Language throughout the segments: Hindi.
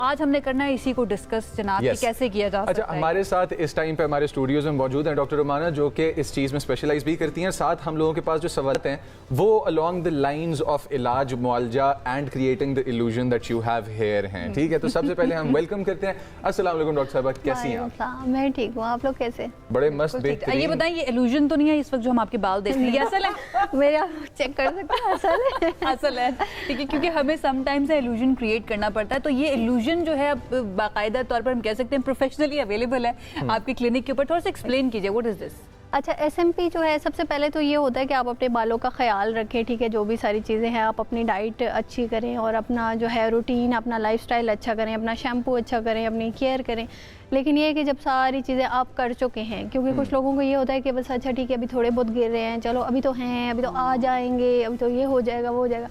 आज हमने करना है इसी को डिस्कस जनाब कि कैसे किया जा सकता है। अच्छा, हमारे साथ इस टाइम पे हमारे स्टूडियोज में मौजूद हैं डॉक्टर रुमाना, जो कि इस चीज़ में स्पेशलाइज भी करती हैं। साथ हम लोगों के पास जो सवाल हैं वो अलोंग द लाइंस ऑफ इलाज, मुआलजा and creating the illusion that you have hair हैं। ठीक है, तो सबसे पहले हम वेलकम करते हैं। अस्सलाम वालेकुम डॉक्टर साहबा, कैसी हैं आप? मैं ठीक हूँ, आप लोग कैसे? बड़े मस्त, बेहतरीन। ये बताएं, ये इल्यूजन तो नहीं है इस वक्त जो हम आपके बाल देख रहे हैं? असल है मेरा चेक कर सकते हैं? असल है, असल है। ठीक है, क्योंकि हमें समटाइम्स इल्यूजन क्रिएट करना पड़ता है। तो ये इल्यूजन जो है अब बाकायदा तौर पर हम कह सकते हैं प्रोफेशनली अवेलेबल है आपकी क्लिनिक के ऊपर। थोड़ा सा एक्सप्लेन कीजिए, व्हाट इज दिस? अच्छा, SMP जो है सबसे पहले तो ये होता है कि आप अपने बालों का ख्याल रखें। ठीक है, जो भी सारी चीज़ें हैं आप अपनी डाइट अच्छी करें और अपना जो है रूटीन, अपना लाइफस्टाइल अच्छा करें, अपना शैम्पू अच्छा करें, अपनी केयर करें। लेकिन ये है कि जब सारी चीज़ें आप कर चुके हैं, क्योंकि कुछ लोगों को ये होता है कि बस अच्छा ठीक है अभी थोड़े बहुत गिर रहे हैं, चलो अभी तो हैं, अभी तो आ जाएंगे, अभी तो ये हो जाएगा वो हो जाएगा।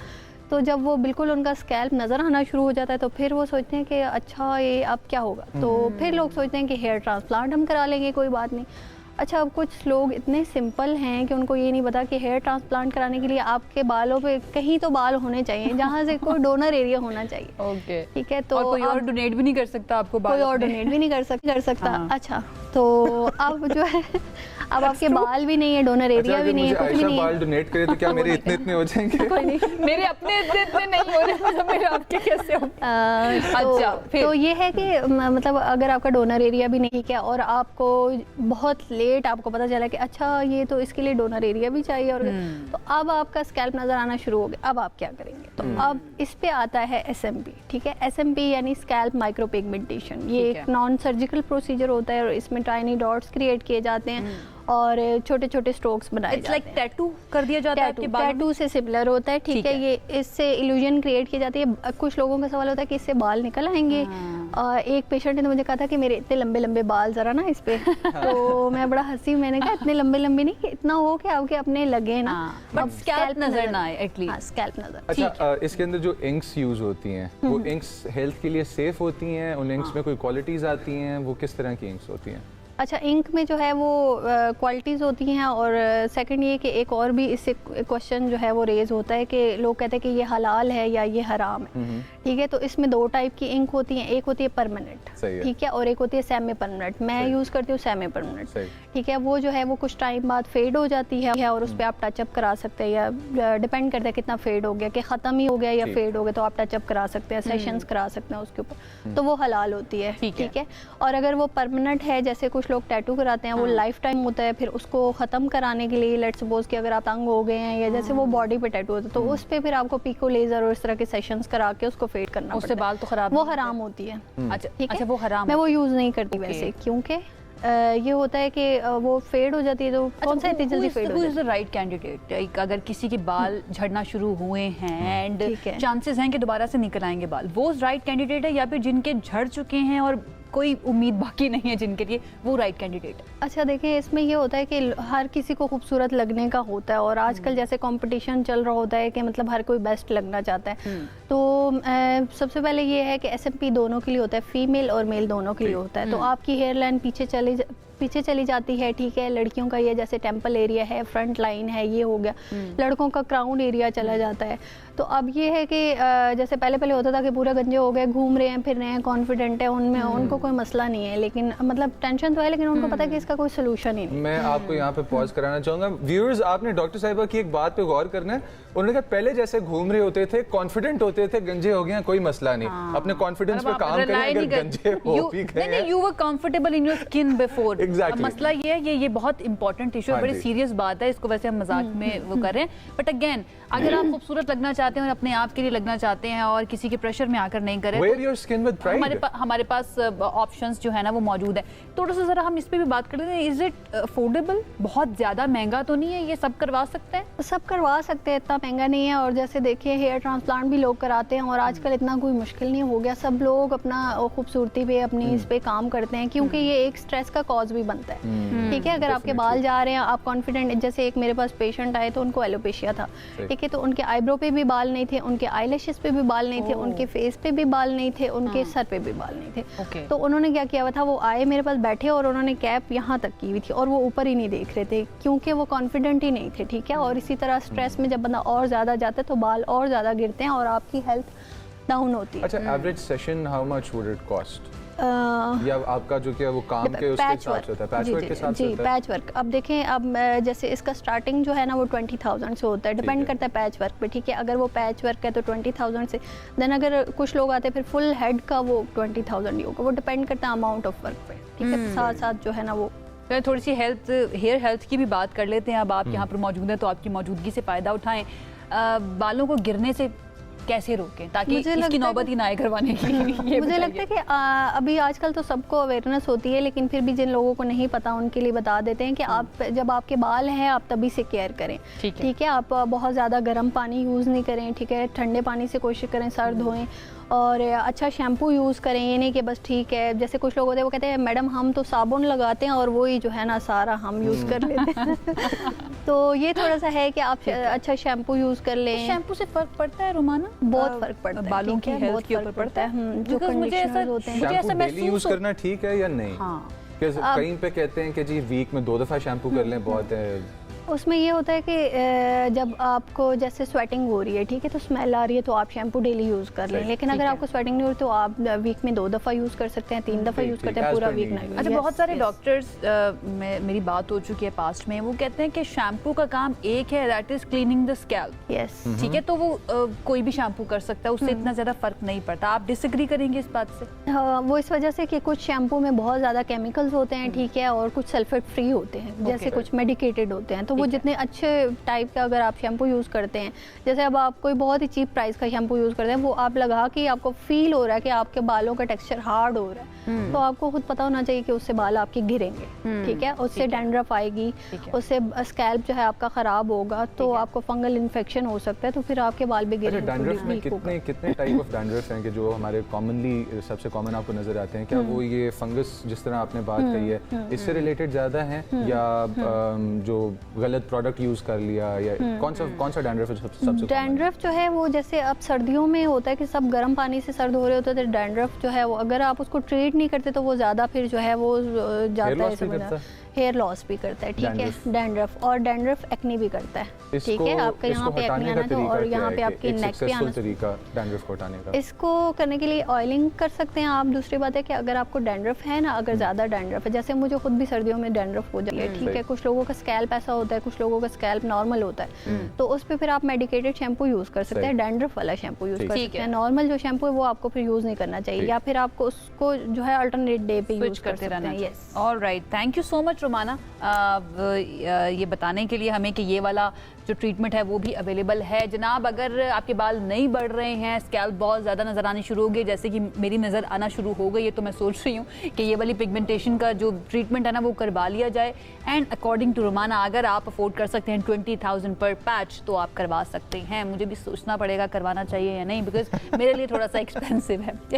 तो जब वो बिल्कुल उनका स्कैल्प नज़र आना शुरू हो जाता है तो फिर वो सोचते हैं कि अच्छा ये अब क्या होगा। तो फिर लोग सोचते हैं कि हेयर ट्रांसप्लांट हम करा लेंगे, कोई बात नहीं। अच्छा, अब कुछ लोग इतने सिंपल हैं कि उनको ये नहीं पता कि हेयर ट्रांसप्लांट कराने के लिए आपके बालों पे कहीं तो बाल होने चाहिए जहाँ से कोई डोनर एरिया होना चाहिए। ओके, ठीक है, तो और कोई और डोनेट भी नहीं कर सकता आपको बाल? कोई और डोनेट भी नहीं कर सकता। अच्छा, तो अब जो है अब आपके बाल भी नहीं है, डोनर एरिया भी नहीं है, कुछ भी नहीं है। बाल डोनेट करे तो क्या मेरे इतने इतने हो जाएंगे? कोई नहीं, मेरे अपने इतने नहीं हो रहे, मतलब मेरे आपके कैसे हो? अच्छा, तो ये है कि मतलब अगर आपका डोनर एरिया भी नहीं है और आपको बहुत लेट आपको पता चला कि अच्छा ये तो इसके लिए डोनर एरिया भी चाहिए, और तो अब आपका स्कैल्प नजर आना शुरू हो गया। अब आप क्या करेंगे? तो अब इस पे आता है SMP। ठीक है, SMP यानी स्कैल्प माइक्रो पिगमेंटेशन। ये एक नॉन सर्जिकल प्रोसीजर होता है और इसमें टाइनी डॉट्स क्रिएट किए जाते हैं और छोटे छोटे स्ट्रोक्स बनाए जाते हैं। लाइक टैटू कर दिया जाता है आपके बालों में? टैटू से सिमिलर होता है। ठीक है, ये इससे इल्यूजन क्रिएट की जाती है। कुछ लोगों का सवाल होता है कि इससे बाल निकल आएंगे। एक पेशेंट ने मुझे कहा था कि मेरे इतने लंबे लंबे बाल जरा ना इस पे तो मैं बड़ा हंसी, मैंने कहा इतने लंबे लंबे नहीं, इतना हो कि आपके अपने लगे ना, बट स्कैल्प नजर ना आए एटलीस्ट। हाँ, स्कैल्प नजर। अच्छा, इसके अंदर जो इंक्स यूज होती हैं वो इंक्स हेल्थ के लिए सेफ होती हैं? उन इंक्स में कोई क्वालिटीज आती हैं? वो किस तरह की इंक्स होती हैं? अच्छा, इंक में जो है वो क्वालिटीज़ होती हैं, और सेकंड ये कि एक और भी इससे क्वेश्चन जो है वो रेज होता है कि लोग कहते हैं कि ये हलाल है या ये हराम है। ठीक है, तो इसमें दो टाइप की इंक होती हैं, एक होती है परमानेंट, ठीक है, और एक होती है सेमी परमानेंट। मैं यूज़ करती हूँ सेमी परमानेंट। ठीक है, वो जो है वो कुछ टाइम बाद फेड हो जाती है और उस पर आप टचअप करा सकते हैं, या डिपेंड करता है कितना फेड हो गया, कि ख़त्म ही हो गया या फेड हो गया, तो आप टचअप करा सकते हैं, सेशंस करा सकते हैं उसके ऊपर, तो वो हलाल होती है। ठीक है, और अगर वो परमानेंट है, जैसे कुछ लोग टैटू कराते हैं, वो लाइफ टाइम होता है, फिर उसको ख़त्म कराने के लिए लेट्स सपोज कि अगर आप तंग हो गए हैं या जैसे वो बॉडी पे टैटू होता है तो उस पे फिर आपको पिको लेज़र और इस तरह के सेशंस करा के उसको फेड करना उससे बाल तो खराब, वो हराम होती है। अच्छा, ठीक है, वो हराम, मैं वो यूज़ नहीं करती वैसे, क्योंकि ये होता है कि वो फेड हो जाती है, तो कौन सा इतनी जल्दी फेड हो जाती है? राइट कैंडिडेट, अगर किसी के बाल झड़ना शुरू हुए हैं एंड चांसेस हैं कि दोबारा से निकल आएंगे बाल, वो राइट कैंडिडेट है, या फिर जिनके झड़ चुके हैं और कोई उम्मीद बाकी नहीं है जिनके लिए, वो राइट कैंडिडेट? अच्छा, देखिए इसमें ये होता है कि हर किसी को खूबसूरत लगने का होता है, और आजकल जैसे कंपटीशन चल रहा होता है कि मतलब हर कोई बेस्ट लगना चाहता है। तो सबसे पहले ये है कि SMP दोनों के लिए होता है, फीमेल और मेल दोनों के लिए होता है। तो आपकी हेयर लाइन पीछे चली जाती है। ठीक है, लड़कियों का ये जैसे टेम्पल एरिया है, फ्रंट लाइन है, ये हो गया। लड़कों का क्राउन एरिया चला जाता है। तो अब ये है कि जैसे पहले होता था कि पूरे गंजे हो गए, घूम रहे हैं, फिर रहे हैं, कॉन्फिडेंट है, उनमें उनको कोई मसला नहीं है, लेकिन मतलब टेंशन तो है, लेकिन उनको पता है कि इसका कोई सोल्यूशन ही नहीं। मैं आपको यहाँ पे पॉज कराना चाहूंगा। व्यूअर्स, आपने डॉक्टर साहिबा की एक बात पे गौर करना है। उन्होंने कहा पहले जैसे घूम रहे होते थे, कॉन्फिडेंट होते थे, गंजे हो गए, कोई मसला नहीं। अपने कॉन्फिडेंस पे काम करें, अगर गंजे हो भी गए, you were comfortable in your skin before. मसला ये है, ये बहुत इंपॉर्टेंट इशू है, बड़ी सीरियस बात है, इसको वैसे हम मजाक में वो कर रहे हैं, बट अगेन अगर आप खूबसूरत लगना चाहते हैं और अपने आप के लिए लगना चाहते हैं और किसी के प्रेशर में आकर नहीं करें, हमारे पास ऑप्शंस जो है ना वो मौजूद है। थोड़ा सा जरा हम इस पे भी बात करते हैं, इज इट अफोर्डेबल? बहुत ज्यादा महंगा तो नहीं है? ये सब करवा सकते हैं? सब करवा सकते हैं, इतना महंगा नहीं है। और जैसे देखिए हेयर ट्रांसप्लांट भी लोग कराते हैं, और आजकल इतना कोई मुश्किल नहीं हो गया, सब लोग अपना खूबसूरती पे अपनी इस पे काम करते हैं, क्योंकि ये एक स्ट्रेस का कॉज भी बनता है। ठीक है, अगर आपके बाल जा रहे हैं, आप कॉन्फिडेंट, जैसे एक मेरे पास पेशेंट आए तो उनको एलोपेशिया था। ठीक है, तो उनके आईब्रो पे भी बाल नहीं थे, उनके आईलैशेस पे भी बाल नहीं थे, उनके फेस पे भी बाल नहीं थे, उनके सर पे भी बाल नहीं थे। तो उन्होंने क्या किया हुआ था, वो आए मेरे पास बैठे और उन्होंने कैप यहाँ तक की हुई थी और वो ऊपर ही नहीं देख रहे थे, क्योंकि वो कॉन्फिडेंट ही नहीं थे। ठीक है, और इसी तरह स्ट्रेस में जब बंदा और ज़्यादा जाता है तो बाल और ज़्यादा गिरते हैं और आपकी हेल्थ डाउन होती है। अच्छा, average session how much would it cost? या आपका जो कि वो काम के उसके साथ होता है, पैच वर्क के साथ जी, पैच वर्क। अब देखें, अब जैसे इसका स्टार्टिंग जो है ना वो 20,000 से होता है, डिपेंड करता है पैच वर्क पे, ठीक है। अगर वो पैच वर्क है तो 20,000 से, देन अगर कुछ लोग आते हैं फिर फुल हेड का वो 20,000 ही होगा, वो डिपेंड करता है अमाउंट ऑफ वर्क पे, ठीक है। साथ साथ जो है ना वो थोड़ी सी हेयर हेल्थ की भी बात कर लेते हैं। अब आप यहाँ पर मौजूद हैं तो आपकी मौजूदगी से फ़ायदा उठाएं। बालों को गिरने से कैसे रोकें ताकि इसकी नौबत ही ना आए करवाने की? मुझे लगता है कि अभी आजकल तो सबको अवेयरनेस होती है, लेकिन फिर भी जिन लोगों को नहीं पता उनके लिए बता देते हैं कि आप जब आपके बाल हैं आप तभी से केयर करें, ठीक है। आप बहुत ज़्यादा गर्म पानी यूज़ नहीं करें, ठीक है। ठंडे पानी से कोशिश करें, सर धोएं और अच्छा शैम्पू यूज़ करें। ये नहीं कि बस ठीक है, जैसे कुछ लोग होते हैं वो कहते हैं मैडम हम तो साबुन लगाते हैं और वही जो है ना सारा हम यूज़ कर लेते हैं। तो ये थोड़ा सा है कि आप अच्छा शैम्पू यूज़ कर लें। शैम्पू से फ़र्क पड़ता है रोमाना? बहुत फ़र्क पड़ता है, बालों की हेल्थ के ऊपर पड़ता है। जो कंडीशनर्स होते हैं, मुझे ऐसा महसूस यूज़ करना ठीक है या नहीं? हाँ, कहीं पे कहते हैं कि जी वीक में 2 दफ़ा शैम्पू कर लें, बहुत है। उसमें ये होता है कि जब आपको जैसे स्वेटिंग हो रही है, ठीक है, तो स्मेल आ रही है तो आप शैम्पू डेली यूज़ कर लें। लेकिन अगर आपको स्वेटिंग नहीं हो रही तो आप वीक में 2 दफ़ा यूज़ कर सकते हैं, 3 दफ़ा यूज़ करते हैं, पूरा वीक नहीं। अच्छा, बहुत सारे डॉक्टर्स मेरी बात हो चुकी है पास्ट में, वो कहते हैं कि शैम्पू का काम एक है, that is cleaning the scalp. Yes, ठीक है, तो वो कोई भी शैम्पू कर सकता है, उससे इतना ज़्यादा फर्क नहीं पड़ता। आप डिसएग्री करेंगे इस बात से? वो इस वजह से कि कुछ शैम्पू में बहुत ज़्यादा केमिकल्स होते हैं, ठीक है, और कुछ सल्फेट फ्री होते हैं, जैसे कुछ मेडिकेटेड होते हैं। तो वो जितने अच्छे टाइप का अगर आप शैम्पू यूज़ करते हैं, जैसे अब आप कोई बहुत ही चीप प्राइस का शैम्पू यूज़ करते हैं, वो आप लगा के आपको फील हो रहा है कि आपके बालों का टेक्सचर हार्ड हो रहा है, तो आपको खुद पता होना चाहिए कि उससे बाल आपके गिरेंगे, ठीक है। उससे डैंड्रफ आएगी, उससे स्कैल्प जो है आपका ख़राब होगा, तो आपको फंगल इन्फेक्शन हो सकता है, तो फिर आपके बाल भी गिरेंगे। डैंड्रफ में कितने टाइप ऑफ डैंड्रफ हैं कि जो हमारे कॉमनली सबसे कॉमन आपको नजर आते हैं? क्या वो ये फंगस जिस तरह आपने बात कही है इससे रिलेटेड ज़्यादा हैं, या जो गलत प्रोडक्ट यूज़ कर लिया, या कौन सा डैंड्रफ सबसे? डैंड्रफ जो है वो जैसे अब सर्दियों में होता है कि सब गर्म पानी से सर धो रहे होते हैं, तो डैंड्रफ जो है वो अगर आप उसको ट्रीट नहीं करते तो वो ज़्यादा फिर जो है वो जाता है, हेयर लॉस भी करता है, ठीक है, डैंड्रफ। और डैंड्रफ एक्ने भी करता है, ठीक है। आपके यहाँ पे एक्ने आना तो, और यहाँ पे आपकी नेक पे आना, तरीका डैंड्रफ को हटाने का? इसको करने के लिए ऑयलिंग कर सकते हैं आप। दूसरी बात है कि अगर आपको डैंड्रफ है ना, अगर ज़्यादा डैंड्रफ है, जैसे मुझे खुद भी सर्दियों में डैंड्रफ हो जाती है, ठीक है। कुछ लोगों का स्कैल्प ऐसा होता है, कुछ लोगों का स्कैल्प नॉर्मल होता है, तो उस पर फिर आप मेडिकेटेड शैम्पू यूज़ कर सकते हैं, डैंड्रफ वाला शैम्पू यूज़ कर सकते हैं। नॉर्मल जो शैम्पू है वो आपको फिर यूज़ नहीं करना चाहिए, या फिर आपको उसको जो है अल्टरनेट डे पे यूज़ करते रहना है। Yes, alright, thank you so much Romana ये बताने के लिए हमें कि ये वाला जो ट्रीटमेंट है वो भी अवेलेबल है। जनाब, अगर आपके बाल नहीं बढ़ रहे हैं, स्कैल्प बहुत ज़्यादा नज़र आनी शुरू हो गई, जैसे कि मेरी नज़र आना शुरू हो गई है, तो मैं सोच रही हूँ कि ये वाली पिगमेंटेशन का जो ट्रीटमेंट है ना वो करवा लिया जाए। एंड अकॉर्डिंग टू रोमाना, अगर आप अफोर्ड कर सकते हैं 20,000 पर पैच तो आप करवा सकते हैं। मुझे भी सोचना पड़ेगा करवाना चाहिए या नहीं, बिकॉज मेरे लिए थोड़ा सा एक्सपेंसिव है।